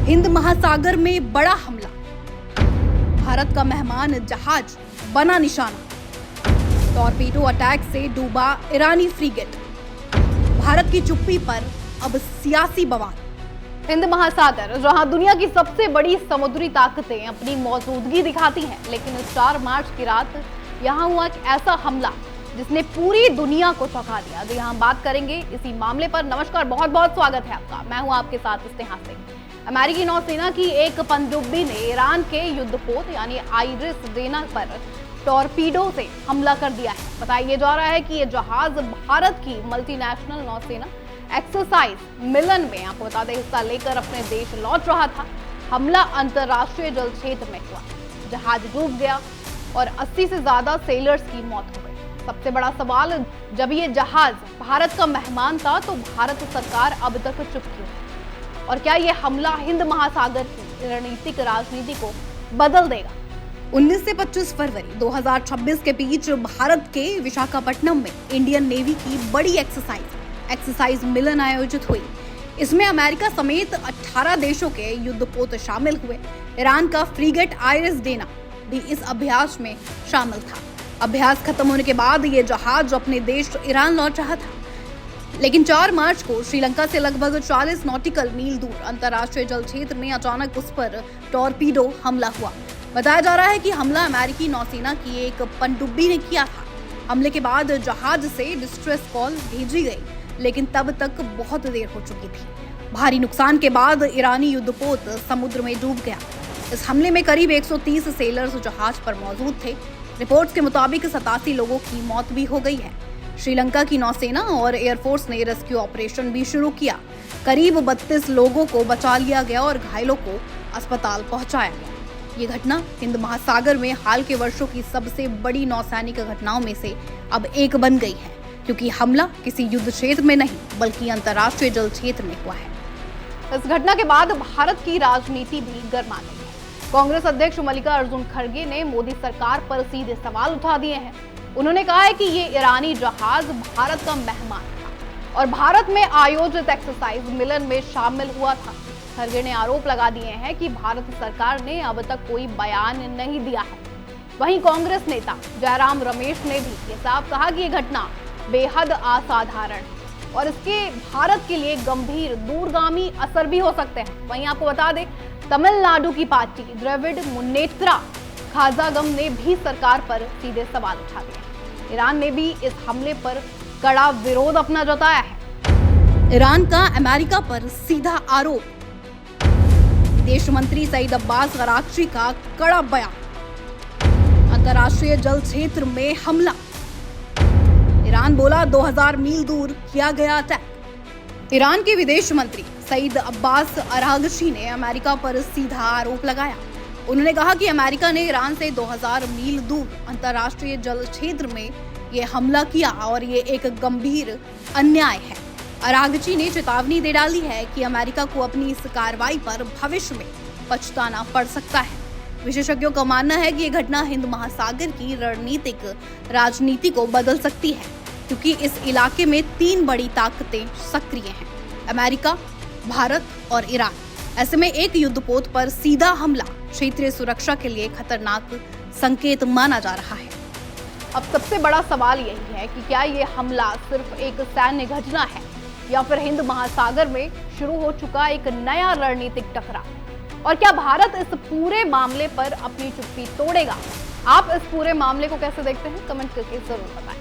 हिंद महासागर में बड़ा हमला, भारत का मेहमान जहाज बना निशाना, टॉर्पीडो अटैक से डूबा ईरानी फ्रीगेट, भारत की चुप्पी पर अब सियासी बवाल। हिंद महासागर, जहां दुनिया की सबसे बड़ी समुद्री ताकतें अपनी मौजूदगी दिखाती हैं, लेकिन 4 मार्च की रात यहां हुआ एक ऐसा हमला जिसने पूरी दुनिया को चौंका दिया। जी हम बात करेंगे इसी मामले पर। नमस्कार, बहुत बहुत स्वागत है आपका। मैं हूं आपके साथ स्नेहा सिंह। अमेरिकी नौसेना की एक पनडुब्बी ने ईरान के युद्धपोत यानी आइरिस डेना पर टॉर्पीडो से हमला कर दिया है। बताया जा रहा है कि यह जहाज भारत की मल्टीनेशनल नौसेना एक्सरसाइज मिलन में, आपको बता दें, हिस्सा लेकर अपने देश लौट रहा था। हमला अंतर्राष्ट्रीय जल क्षेत्र में हुआ, जहाज डूब गया और 80 से ज्यादा सेलर्स की मौत हो गई। सबसे बड़ा सवाल, जब ये जहाज भारत का मेहमान था तो भारत सरकार अब तक चुप क्यों? और क्या ये हमला हिंद महासागर की रणनीतिक राजनीति को बदल देगा? 19 से 25 फरवरी 2026 के बीच भारत के विशाखापट्टनम में इंडियन नेवी की बड़ी एक्सरसाइज मिलन आयोजित हुई। इसमें अमेरिका समेत 18 देशों के युद्धपोत शामिल हुए। ईरान का फ्रीगेट आइरिस डेना भी इस अभ्यास में शामिल था। अभ्यास खत्म होने के बाद ये जहाज अपने देश ईरान लौट रहा था, लेकिन 4 मार्च को श्रीलंका से लगभग 40 नॉटिकल मील दूर अंतर्राष्ट्रीय जल क्षेत्र में अचानक उस पर टॉर्पीडो हमला हुआ। बताया जा रहा है कि हमला अमेरिकी नौसेना की एक पनडुब्बी ने किया था। हमले के बाद जहाज से डिस्ट्रेस कॉल भेजी गई, लेकिन तब तक बहुत देर हो चुकी थी। भारी नुकसान के बाद ईरानी युद्धपोत समुद्र में डूब गया। इस हमले में करीब 130 सेलर्स जहाज पर मौजूद थे। रिपोर्ट्स के मुताबिक 87 लोगों की मौत भी हो गई है। श्रीलंका की नौसेना और एयरफोर्स ने रेस्क्यू ऑपरेशन भी शुरू किया। करीब 32 लोगों को बचा लिया गया और घायलों को अस्पताल पहुंचाया गया। ये घटना हिंद महासागर में हाल के वर्षों की सबसे बड़ी नौसैनिक घटनाओं में से अब एक बन गई है, क्योंकि हमला किसी युद्ध क्षेत्र में नहीं बल्कि अंतर्राष्ट्रीय जल क्षेत्र में हुआ है। इस घटना के बाद भारत की राजनीति भी गर्मा गई है। कांग्रेस अध्यक्ष मल्लिकार्जुन खड़गे ने मोदी सरकार पर सीधे सवाल उठा दिए हैं। उन्होंने कहा है कि ये ईरानी जहाज भारत का मेहमान था और भारत में आयोजित एक्सरसाइज मिलन में शामिल हुआ था। खड़गे ने आरोप लगा दिए हैं कि भारत सरकार ने अब तक कोई बयान नहीं दिया है। वहीं कांग्रेस नेता जयराम रमेश ने भी ये साफ कहा कि ये घटना बेहद असाधारण है और इसके भारत के लिए गंभीर दूरगामी असर भी हो सकते हैं। वहीं आपको बता दें, तमिलनाडु की पार्टी द्रविड़ मुन्नेत्रा खाजागम ने भी सरकार पर सीधे सवाल उठा दिए। ईरान ने भी इस हमले पर कड़ा विरोध अपना जताया है। ईरान का अमेरिका पर सीधा आरोप, विदेश मंत्री सईद अब्बास अरागची का कड़ा बयान, अंतर्राष्ट्रीय जल क्षेत्र में हमला, ईरान बोला 2000 मील दूर किया गया अटैक। ईरान के विदेश मंत्री सईद अब्बास अरागची ने अमेरिका पर सीधा आरोप लगाया। उन्होंने कहा कि अमेरिका ने ईरान से 2000 मील दूर अंतर्राष्ट्रीय जल क्षेत्र में ये हमला किया और ये एक गंभीर अन्याय है। अरागची ने चेतावनी दे डाली है कि अमेरिका को अपनी इस कार्रवाई पर भविष्य में पछताना पड़ सकता है। विशेषज्ञों का मानना है कि ये घटना हिंद महासागर की रणनीतिक राजनीति को बदल सकती है, क्योंकि इस इलाके में 3 बड़ी ताकतें सक्रिय हैं, अमेरिका, भारत और ईरान। ऐसे में एक युद्धपोत पर सीधा हमला क्षेत्रीय सुरक्षा के लिए खतरनाक संकेत माना जा रहा है। अब सबसे बड़ा सवाल यही है कि क्या ये हमला सिर्फ एक सैन्य घटना है या फिर हिंद महासागर में शुरू हो चुका एक नया रणनीतिक टकराव? और क्या भारत इस पूरे मामले पर अपनी चुप्पी तोड़ेगा? आप इस पूरे मामले को कैसे देखते हैं? कमेंट करके जरूर बताएं।